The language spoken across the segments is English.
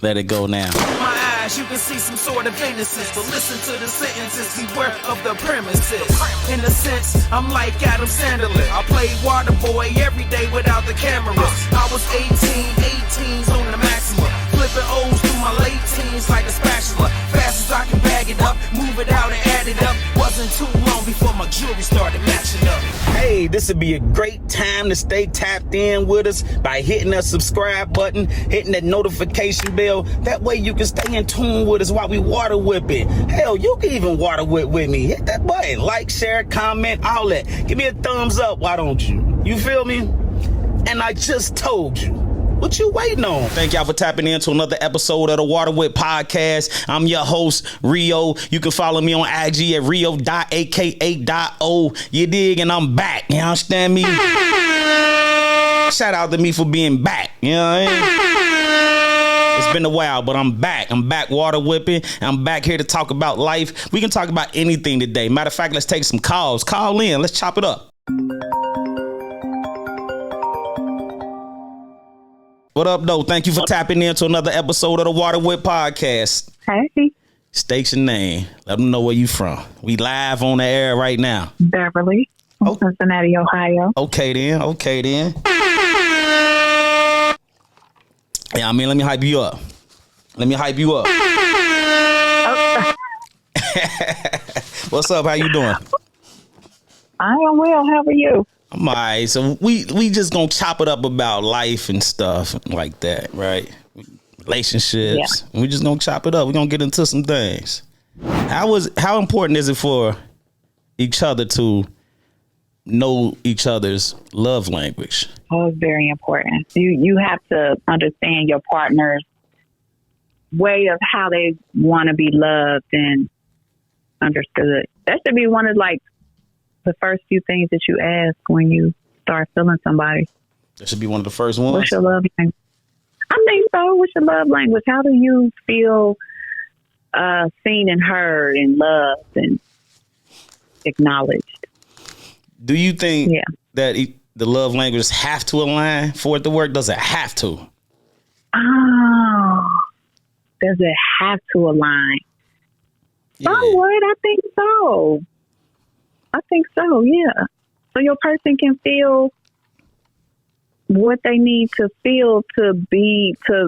Let it go now. My eyes, you can see some sort of innocence, but listen to the sentences, beware of the premises. In a sense, I'm like Adam Sandler. I played water boy every day without the cameras. I was 18s on the maximum, flipping O's through my late teens like a spatula. Fast as I can bag it up, move it out and add it up. Wasn't too long before my jewelry started matching up. Hey, this would be a great time to stay tapped in with us by hitting that subscribe button, hitting that notification bell. That way you can stay in tune with us while we water whip it. Hell, you can even water whip with me. Hit that button, like, share, comment, all that. Give me a thumbs up, why don't you? You feel me? And I just told you. What you waiting on? Thank y'all for tapping into another episode of the Water Whip Podcast. I'm your host, Rio. You can follow me on IG at rio.aka.o. You dig? And I'm back. You understand me? Shout out to me for being back. You know what I mean? It's been a while, but I'm back. I'm back water whipping. I'm back here to talk about life. We can talk about anything today. Matter of fact, let's take some calls. Call in. Let's chop it up. What up, though? Thank you for tapping into another episode of the Water Whip Podcast. Hey. State your name. Let them know where you from. We live on the air right now. Beverly, Cincinnati, Ohio. Okay, then. Yeah, I mean, let me hype you up. What's up? How you doing? I am well. How are you? I'm all right. So we just gonna chop it up about life and stuff like that, right? Relationships. Yeah. We just gonna chop it up. We're gonna get into some things. How important is it for each other to know each other's love language? Oh, it's very important. You have to understand your partner's way of how they want to be loved and understood. That should be one of the first few things that you ask when you start feeling somebody. That should be one of the first ones. What's your love language? I think so. What's your love language? How do you feel seen and heard and loved and acknowledged? Do you think that the love languages have to align for it to work? Does it have to? Oh, does it have to align? Yeah. Somewhat, I think so. Yeah. So your person can feel what they need to feel to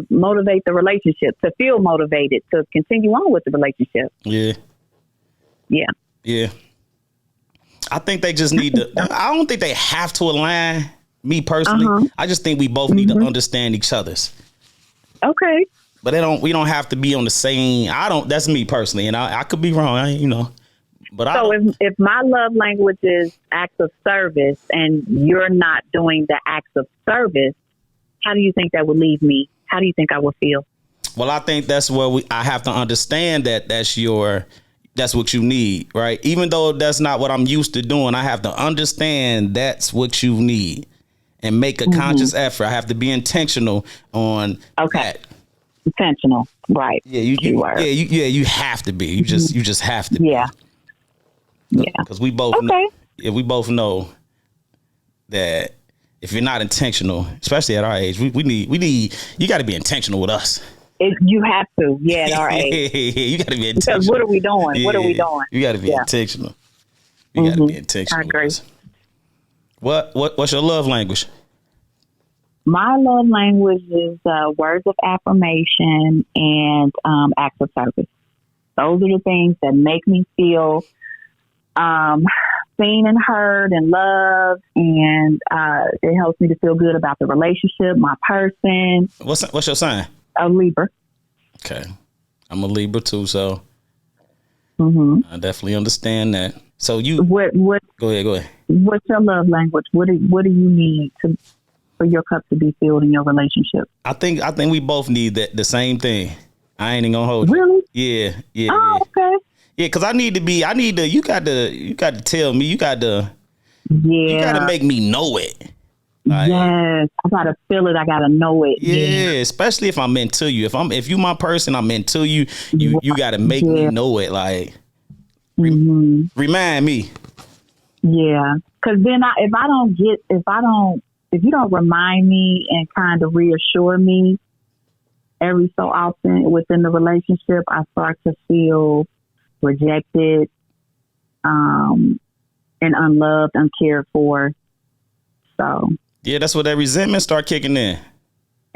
motivate the relationship, to feel motivated, to continue on with the relationship. Yeah. Yeah. Yeah. I think they just need to, I don't think they have to align, me personally. I just think we both need to understand each other's. Okay. But we don't have to be on the same, that's me personally. And I could be wrong, But so if my love language is acts of service and you're not doing the acts of service, how do you think that would leave me? How do you think I would feel? Well, I think that's where I have to understand that's what you need, right? Even though that's not what I'm used to doing, I have to understand that's what you need and make a conscious effort. I have to be intentional on that. Intentional, right? Yeah, you have to be. You just have to be. Yeah. Yeah, because we both we both know that if you're not intentional, especially at our age, we need you got to be intentional with us. You have to, at our age. You got to be intentional. Because what are we doing? What are we doing? You got to be intentional. You got to be intentional. I agree. What's your love language? My love language is words of affirmation and acts of service. Those are the things that make me feel seen and heard and loved, and it helps me to feel good about the relationship, my person. What's your sign? A Libra. Okay, I'm a Libra too, so I definitely understand that. So you what? Go ahead. What's your love language? What do you need for your cup to be filled in your relationship? I think we both need the same thing. I ain't even gonna hold you. Really? Yeah. Oh, okay. Yeah, because you got to tell me, you got to make me know it. Like, yes, I got to feel it. I got to know it. Yeah, especially if I'm into you. If you my person, I'm into you. You got to make me know it. Like, remind me. Yeah, because then if you don't remind me and kind of reassure me, every so often within the relationship, I start to feel rejected, and unloved, uncared for. So Yeah, that's where that resentment start kicking in.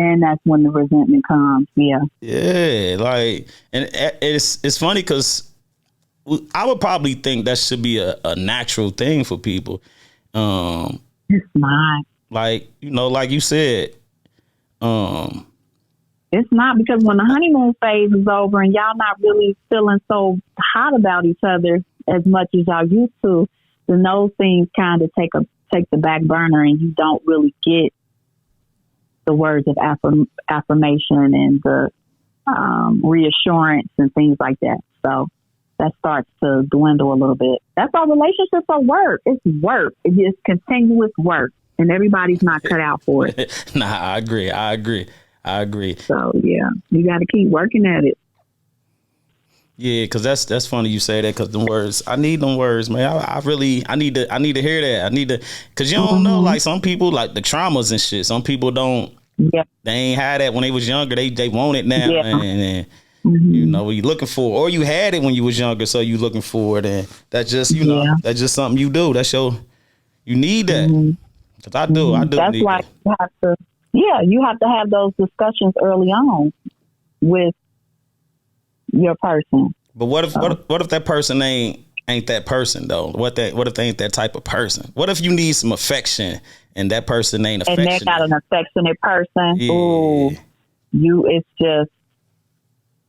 and that's when the resentment comes. Yeah. Yeah, like, and it's funny because I would probably think that should be a natural thing for people. It's not. Like, like you said, It's not, because when the honeymoon phase is over and y'all not really feeling so hot about each other as much as y'all used to, then those things kind of take the back burner, and you don't really get the words of affirmation and the reassurance and things like that. So that starts to dwindle a little bit. That's why relationships are work. It's work. It's just continuous work, and everybody's not cut out for it. nah, I agree. So yeah, you got to keep working at it. Yeah, because that's funny you say that, because the words, I need them words, man. I need to hear that. I need to, because you don't know, like some people, like the traumas and shit. Some people don't. Yeah. They ain't had that when they was younger. They want it now, Yeah. and what you looking for, or you had it when you was younger, so you looking for it, and that's just that's just something you do. That's you need that. Because I do. That's need why that. you have to. Yeah, you have to have those discussions early on with your person. But what if that person ain't that person though? What if they ain't that type of person? What if you need some affection and that person ain't affectionate? And they're not an affectionate person. Yeah. Ooh, it's just.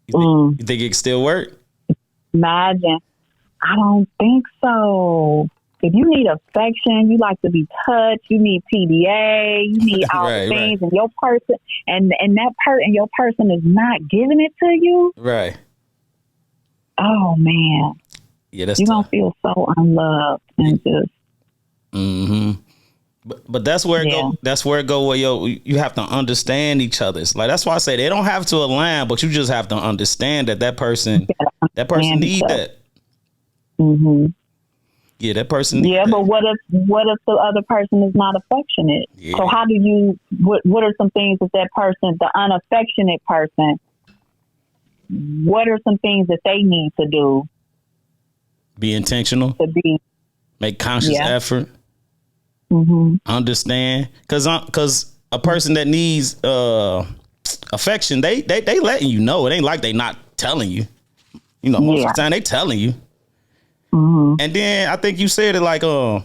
You think it can still work? Imagine. I don't think so. If you need affection, you like to be touched, you need PDA, you need all the things, and your person and your person is not giving it to you. Right. Oh man. Yeah, that's you're gonna feel so unloved and just. But that's where it go. That's where it go. Where you have to understand each other. Like that's why I say they don't have to align, but you just have to understand that person need that. Yeah, that person. Yeah, but what if the other person is not affectionate? Yeah. So how do you? What are some things that person, the unaffectionate person? What are some things that they need to do? Be intentional. To make conscious effort. Understand, because a person that needs affection, they letting you know. It ain't like they not telling you. Most of the time they telling you. And then I think you said it like, I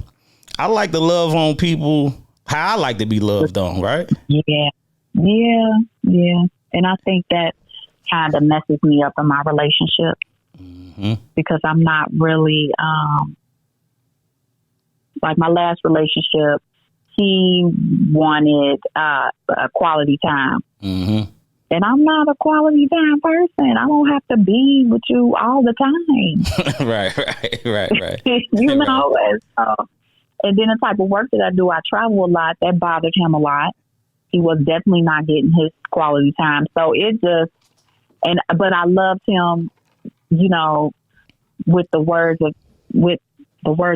like to love on people how I like to be loved on, right? Yeah. And I think that kind of messes me up in my relationship because I'm not really, like my last relationship, he wanted quality time. And I'm not a quality time person. I don't have to be with you all the time. Right. And then the type of work that I do, I travel a lot. That bothered him a lot. He was definitely not getting his quality time. So but I loved him, with the words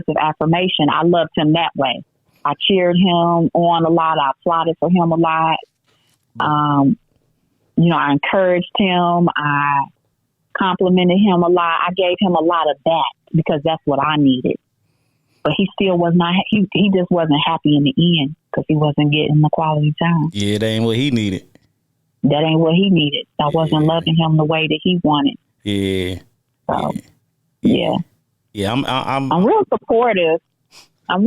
of affirmation. I loved him that way. I cheered him on a lot. I applauded for him a lot. I encouraged him. I complimented him a lot. I gave him a lot of that because that's what I needed. But he still was not. He just wasn't happy in the end because he wasn't getting the quality time. Yeah, that ain't what he needed. I wasn't loving him the way that he wanted. Yeah. So, yeah. I'm real supportive. But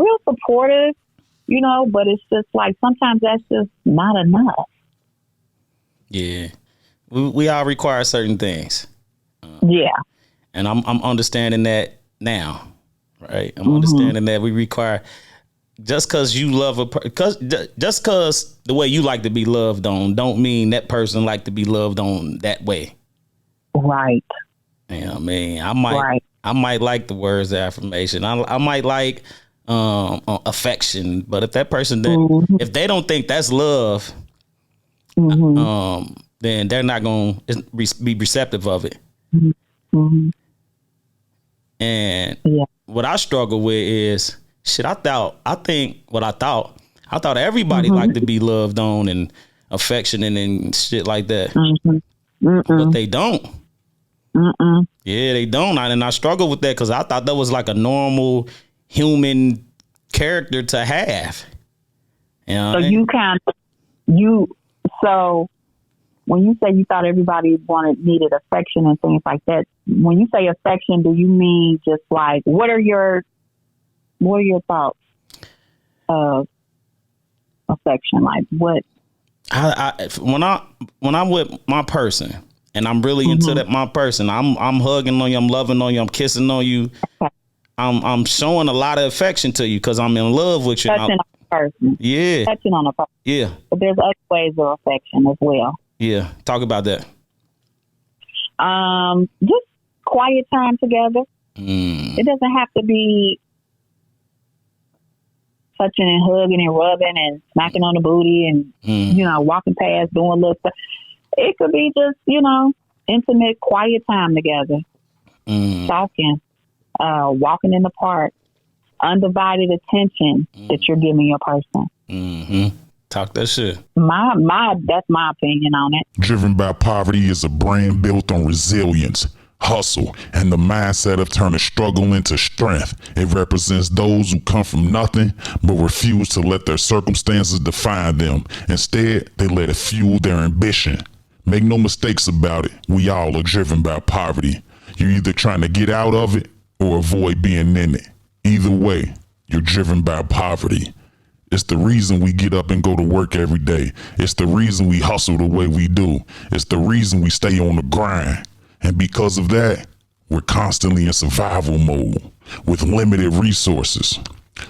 it's just like sometimes that's just not enough. Yeah, we all require certain things. And I'm understanding that now, right? I'm understanding that we require, just because you love just because the way you like to be loved on, don't mean that person like to be loved on that way. Right. Yeah, I might like the words of affirmation. I might like affection, but if that person if they don't think that's love. Then they're not going to be receptive of it. And what I struggle with is shit. I thought everybody liked to be loved on and affectionate and shit like that. Mm-hmm. But they don't. Yeah, they don't. And I struggle with that because I thought that was like a normal human character to have. You know, so when you say you thought everybody needed affection and things like that, when you say affection, do you mean just like what are your thoughts of affection? Like what? When I'm with my person and I'm really into that my person, I'm hugging on you, I'm loving on you, I'm kissing on you. I'm showing a lot of affection to you because I'm in love with you. Touching on a person. Yeah. Touching on a person. Yeah. But there's other ways of affection as well. Yeah. Talk about that. Just quiet time together. It doesn't have to be touching and hugging and rubbing and smacking on the booty and, walking past, doing little stuff. It could be just, intimate, quiet time together. Talking, walking in the park, undivided attention that you're giving your person. Talk that shit. That's my opinion on it. Driven by Poverty is a brand built on resilience, hustle, and the mindset of turning struggle into strength. It represents those who come from nothing but refuse to let their circumstances define them. Instead, they let it fuel their ambition. Make no mistakes about it. We all are driven by poverty. You're either trying to get out of it or avoid being in it. Either way, you're driven by poverty. It's the reason we get up and go to work every day. It's the reason we hustle the way we do. It's the reason we stay on the grind. And because of that, we're constantly in survival mode with limited resources.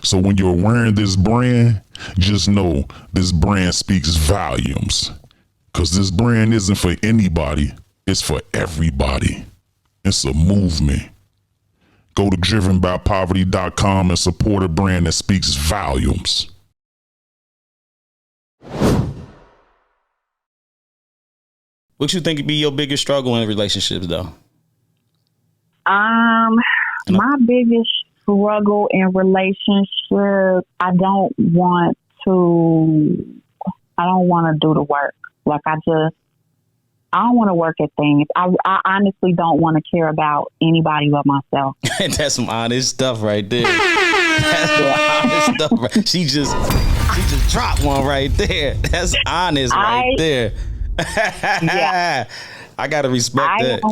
So when you're wearing this brand, just know this brand speaks volumes. Because this brand isn't for anybody. It's for everybody. It's a movement. Go to drivenbypoverty.com and support a brand that speaks volumes. What you think would be your biggest struggle in relationships, though? My biggest struggle in relationship, I don't want to do the work. Like I don't want to work at things. I honestly don't want to care about anybody but myself. That's some honest stuff right there. That's some honest stuff. Right. She just dropped one right there. That's honest right there. Yeah. I gotta respect that.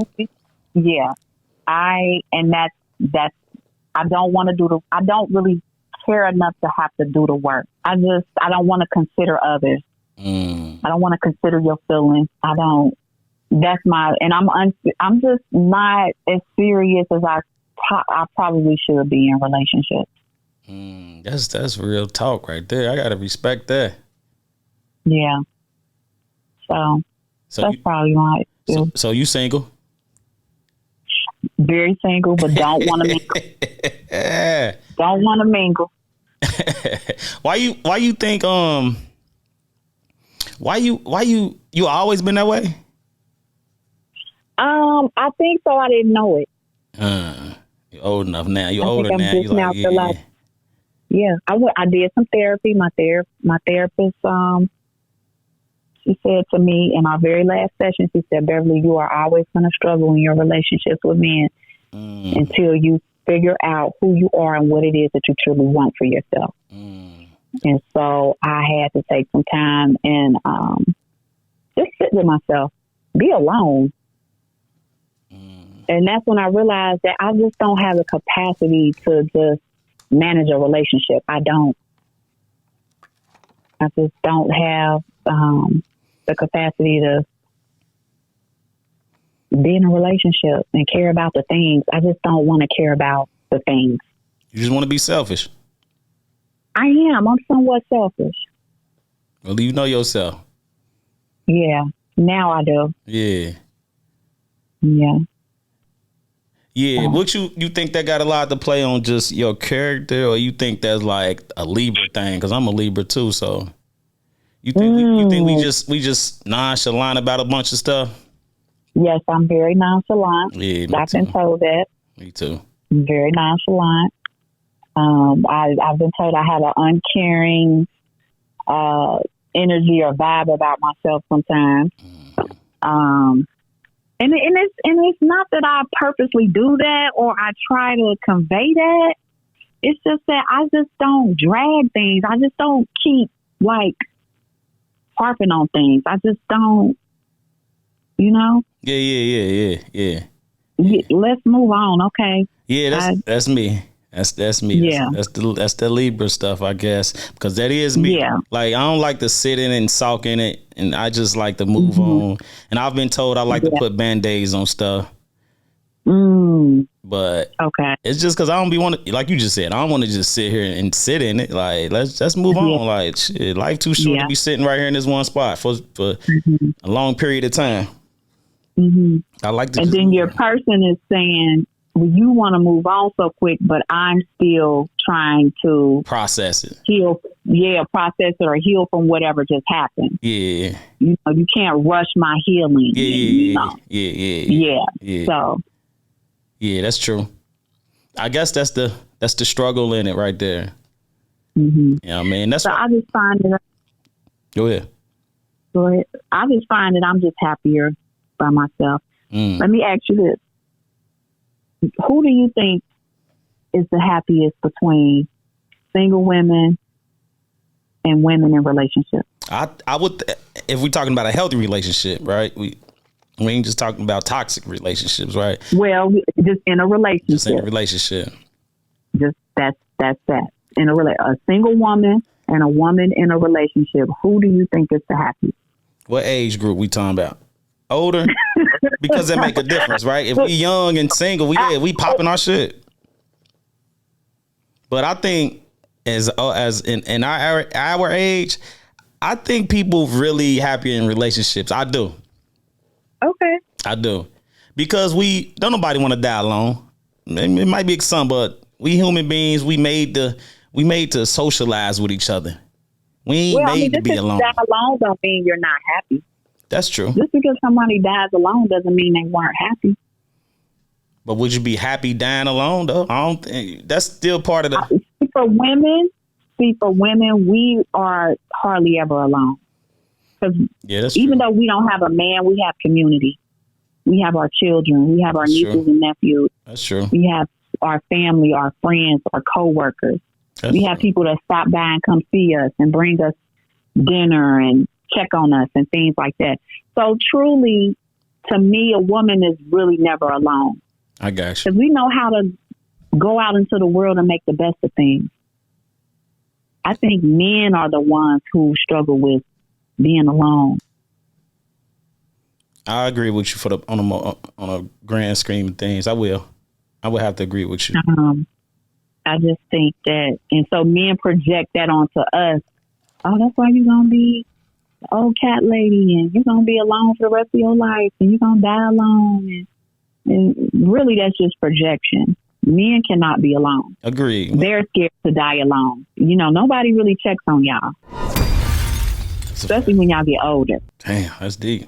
I don't want to I don't really care enough to have to do the work. I don't want to consider others. I don't want to consider your feelings. I'm just not as serious as I probably should be in relationships. That's real talk right there. I gotta respect that. Yeah. So that's probably my issue. So you single? Very single, but don't want to mingle. Don't want to mingle. Why you think why you always been that way? I think so. I didn't know it. You're old enough now. You're older now. Just now yeah. I did some therapy. My therapist, she said to me in our very last session, she said, Beverly, you are always going to struggle in your relationships with men until you figure out who you are and what it is that you truly want for yourself. And so I had to take some time and just sit with myself, be alone. And that's when I realized that I just don't have the capacity to just manage a relationship. I just don't have the capacity to be in a relationship and care about the things. I just don't want to care about the things. You just want to be selfish. I am. I'm somewhat selfish. Well, you know yourself. Yeah. Now I do. Yeah. Yeah. Yeah. What you think that got a lot to play on just your character, or you think that's like a Libra thing? Because I'm a Libra too, so. You think we just nonchalant about a bunch of stuff? Yes, I'm very nonchalant. Yeah, I've been told that. Me too. I'm very nonchalant. I've been told I have an uncaring energy or vibe about myself sometimes. And it's not that I purposely do that or I try to convey that. It's just that I just don't drag things. I just don't keep like harping on things. I just don't, you know. Yeah. Let's move on, okay? Yeah, that's me. That's me. Yeah. That's the Libra stuff, I guess, because that is me. Yeah. Like I don't like to sit in it and sulk in it, and I just like to move on. And I've been told I like to put band-aids on stuff. But okay, it's just because I don't be want to, like you just said, I don't want to just sit here and sit in it. Like let's move on. Like shit, life too short to be sitting right here in this one spot for a long period of time. I like to. And then your person is saying, well, you want to move on so quick, but I'm still trying to process it. Process it or heal from whatever just happened. Yeah. You know, you can't rush my healing. Yeah. So. Yeah, that's true. I guess that's the struggle in it right there. You know what I mean? That's so I just find that. Go ahead. I just find that I'm just happier by myself. Let me ask you this. Who do you think is the happiest between single women and women in relationships? I would, if we're talking about a healthy relationship, right? We ain't just talking about toxic relationships, right? Well, just in a relationship. Just in a relationship. Just that's that. In a single woman and a woman in a relationship, who do you think is the happiest? What age group we talking about? Older? Because that make a difference, right? If we young and single, we popping our shit. But I think as in our age, I think people really happier in relationships. I do. Okay. I do. Because don't nobody want to die alone. It might be some, but we human beings, we made to socialize with each other. We ain't made to be alone. Die alone don't mean you're not happy. That's true. Just because somebody dies alone doesn't mean they weren't happy. But would you be happy dying alone though? I don't think that's still part of the. For women, we are hardly ever alone. Because even though we don't have a man, we have community. We have our children. We have our nieces and nephews. That's true. We have our family, our friends, our coworkers. We have people that stop by and come see us and bring us dinner and check on us and things like that. So truly, to me, a woman is really never alone. I got you. Because we know how to go out into the world and make the best of things. I think men are the ones who struggle with being alone. I agree with you on a grand scheme of things. I would have to agree with you. I just think that, and so men project that onto us. Oh, that's why you're gonna be the old cat lady, and you're gonna be alone for the rest of your life, and you're gonna die alone. And really, that's just projection. Men cannot be alone. Agreed. They're scared to die alone. You know, nobody really checks on y'all, especially when y'all get older. Damn, that's deep.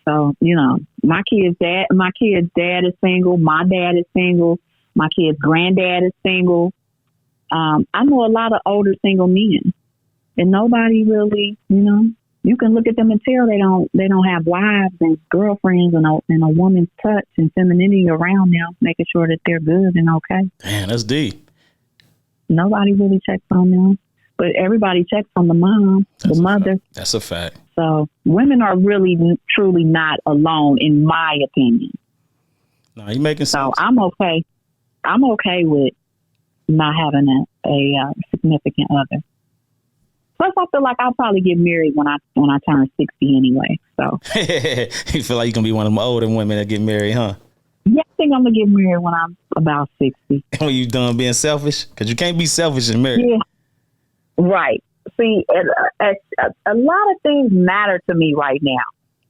So, you know, my kid's dad is single. My dad is single. My kid's granddad is single. I know a lot of older single men, and nobody really, you know, you can look at them and tell they don't have wives and girlfriends and a woman's touch and femininity around them, making sure that they're good and okay. Damn, that's deep. Nobody really checks on them, but everybody checks on the mom, the mother. That's a fact. So women are really, truly not alone, in my opinion. No, you're making sense. So I'm okay. I'm okay with not having a significant other. Plus, I feel like I'll probably get married when I turn 60 anyway. So you feel like you're gonna be one of them older women that get married, huh? Yeah, I think I'm gonna get married when I'm about 60. When you done being selfish, because you can't be selfish and married. Yeah, right. See, a lot of things matter to me right now.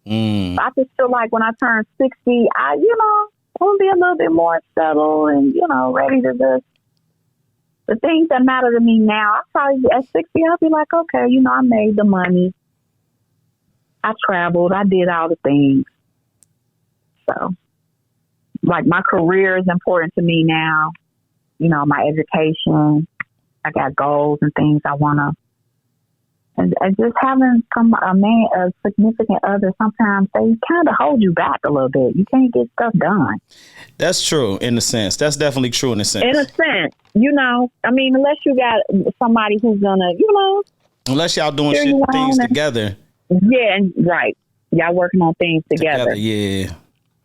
I just feel like when I turn 60, I want to be a little bit more settled and, ready to just, the things that matter to me now, I probably at 60, I'll be like, okay, I made the money. I traveled. I did all the things. So, like, my career is important to me now. My education. I got goals and things I want to And just having a significant other, sometimes they kind of hold you back a little bit. You can't get stuff done. That's true in a sense. That's definitely true in a sense. In a sense, I mean, unless you got somebody who's gonna, unless y'all doing things together. Yeah, right. Y'all working on things together. Yeah.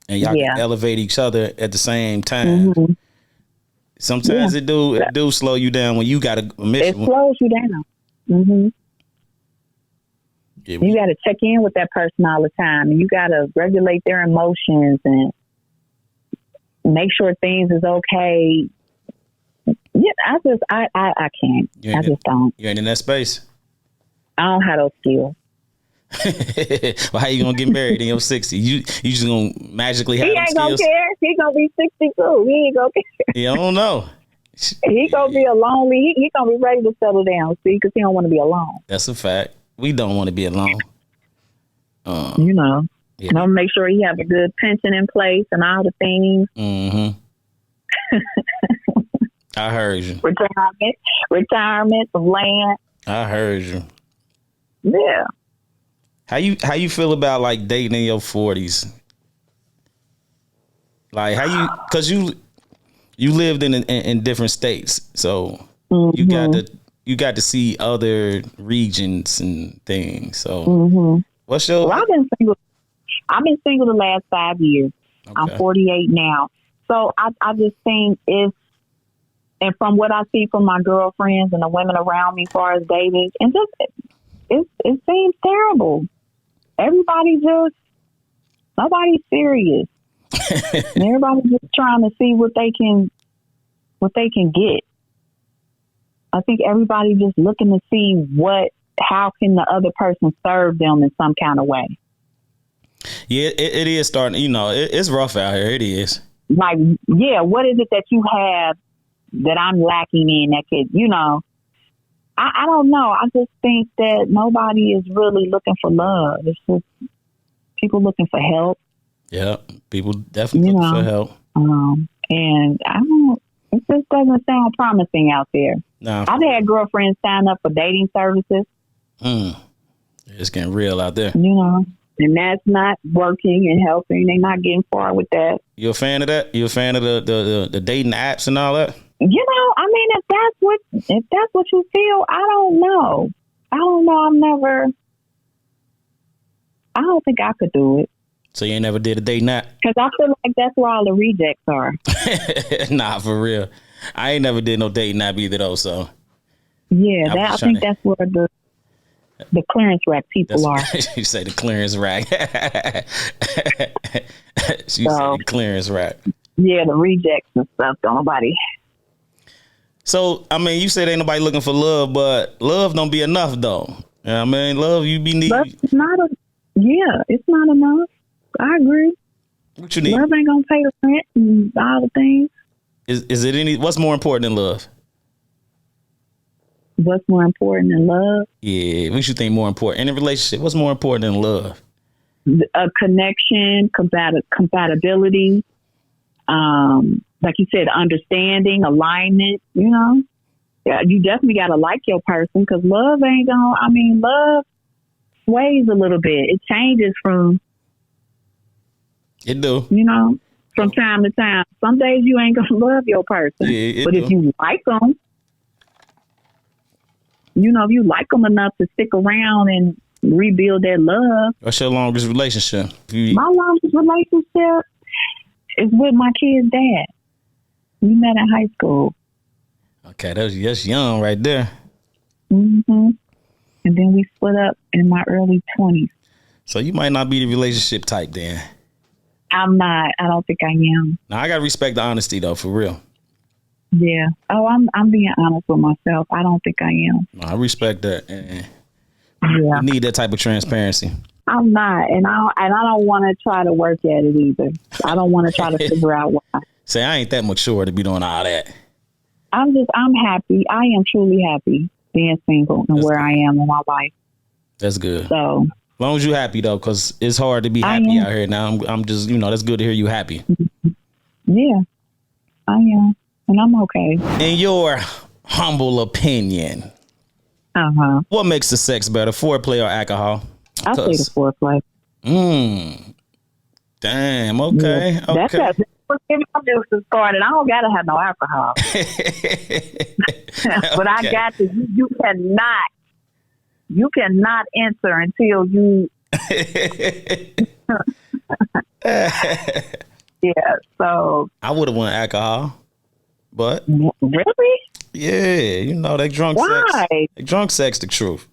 And y'all can elevate each other at the same time. Mm-hmm. Sometimes it do slow you down when you got a mission. It slows you down. Mm-hmm. Yeah, you got to check in with that person all the time, and you got to regulate their emotions and make sure things is okay. Yeah, I can't. I just don't. You ain't in that space. I don't have those skills. Well, how you gonna get married in your 60s? You just gonna magically have He ain't skills? Gonna care. He gonna be 62. He ain't gonna care. You don't know. He gonna be a lonely. He gonna be ready to settle down. See, because he don't want to be alone. That's a fact. We don't want to be alone. Yeah. And I'll make sure he have a good pension in place and all the things. Mm-hmm. I heard you. Retirement, some land. I heard you. Yeah. How you feel about like dating in your 40s? Like cause you lived in different states, so you got to see other regions and things. So what's your? Well, I've been single the last 5 years. Okay. I'm 48 now, so I just think and from what I see from my girlfriends and the women around me, as far as dating, and just it seems terrible. Nobody's serious. And everybody's just trying to see what they can get. I think everybody's just looking to see how can the other person serve them in some kind of way. Yeah, it is starting, it's rough out here. It is. Like, yeah, what is it that you have that I'm lacking in that could, I don't know. I just think that nobody is really looking for love. It's just people looking for help. Yeah, people definitely looking for help. And it just doesn't sound promising out there. No. I've had girlfriends sign up for dating services. It's getting real out there. And that's not working and helping. They're not getting far with that. You a fan of that? You a fan of the dating apps and all that? I mean, if that's what you feel, I don't know. I don't think I could do it. So you ain't never did a dating app? Because I feel like that's where all the rejects are. Nah, for real. I ain't never did no dating app either though, so. Yeah, I think that's where the clearance rack people are. You say the clearance rack. She said clearance rack. Yeah, the rejects and stuff. Don't nobody. So, I mean, you said ain't nobody looking for love, but love don't be enough though. I mean, love you be needing. It's not enough. I agree. What you need? Love ain't gonna pay the rent and all the things. Is it what's more important than love? What's more important than love? Yeah, what you think more important in a relationship? What's more important than love? A connection, compatibility, like you said, understanding, alignment. Yeah, you definitely gotta like your person because love ain't gonna. I mean, love sways a little bit. It changes from. It do. From time to time. Some days you ain't gonna love your person, but if you like them. If you like them enough to stick around and rebuild that love. What's your longest relationship? My longest relationship is with my kid's dad. We met in high school. Okay, that's young right there. Mm-hmm. And then we split up in my early 20s. So you might not be the relationship type then. I'm not. I don't think I am. Now I gotta respect the honesty though, for real. Yeah. Oh, I'm being honest with myself. I don't think I am. I respect that. Yeah. You need that type of transparency. I'm not, and I don't want to try to work at it either. I don't want to try to figure out why. Say I ain't that mature to be doing all that. I'm happy. I am truly happy being single and where I am in my life. That's good. So, as long as you happy though, because it's hard to be happy out here now. I'm just, that's good to hear you happy. Yeah, I am. And I'm okay. In your humble opinion, What makes the sex better, foreplay or alcohol? I say the foreplay. Damn. Okay. Yeah. Okay. That's what my juices started. I don't gotta have no alcohol, but I got to. You cannot enter until you. Yeah. So I would have won alcohol, but really, yeah, you know that drunk why? sex. Drunk sex, the truth.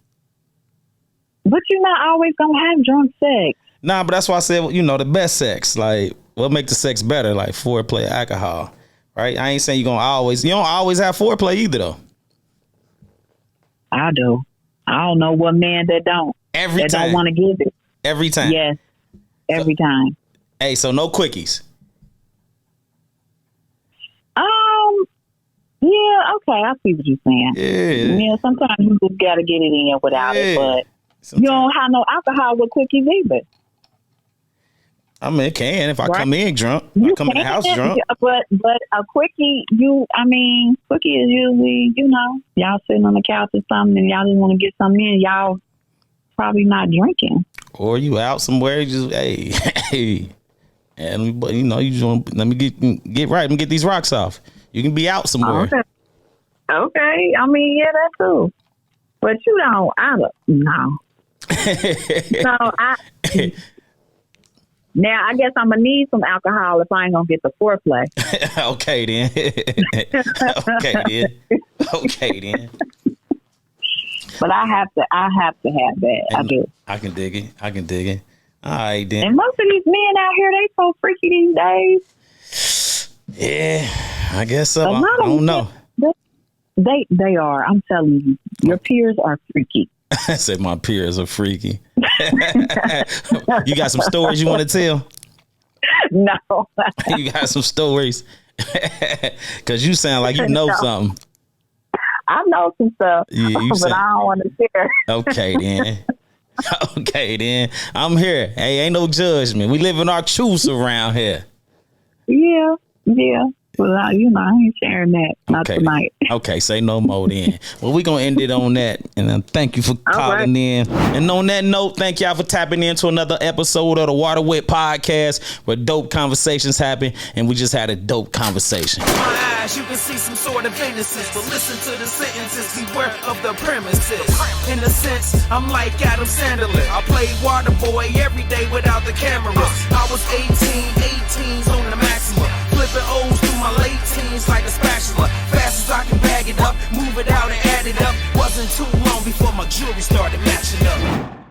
But you're not always gonna have drunk sex. Nah, but that's why I said, you know, the best sex. Like, what make the sex better? Like foreplay, alcohol, right? I ain't saying you don't always have foreplay either, though. I do. I don't know what man that don't. Every time. Don't want to give it. Every time. Yes. Every time. Hey, so no quickies. Yeah, okay, I see what you're saying. Yeah, sometimes you just gotta get it in without it, but you don't have no alcohol with quickies either. I mean, it can if I come in drunk. You I come in the house drunk. But a quickie, quickie is usually, y'all sitting on the couch or something and y'all just want to get something in. Y'all probably not drinking. Or you out somewhere, you just, hey. And, you just want, let me get right and get these rocks off. You can be out somewhere. Okay. I mean, yeah, that too. But you don't, no. Now, I guess I'm going to need some alcohol if I ain't going to get the foreplay. Okay, then. Okay, then. But I have to have that. I do. I can dig it. All right, then. And most of these men out here, they so freaky these days. Yeah, I guess so. I don't know. They are. I'm telling you. Your peers are freaky. I said my peers are freaky. You got some stories you want to tell? No. You got some stories? Because you sound like you know something. I know some stuff, but I don't want to share. Okay, then. I'm here. Hey, ain't no judgment. We live in our truths around here. Yeah. Well, I ain't sharing that. Not tonight. Okay, say no more then. Well, we're going to end it on that. And thank you for calling in. And on that note, thank y'all for tapping into another episode of the Water Wit Podcast where dope conversations happen. And we just had a dope conversation. My eyes, you can see some sort of innocence, but listen to the sentences. Beware of the premises. In a sense, I'm like Adam Sandler. I played water boy every day without the cameras. I was 18s on the maximum. Flipping O's through my late teens like a spatula. Fast as I can bag it up, move it out and add it up. Wasn't too long before my jewelry started matching up.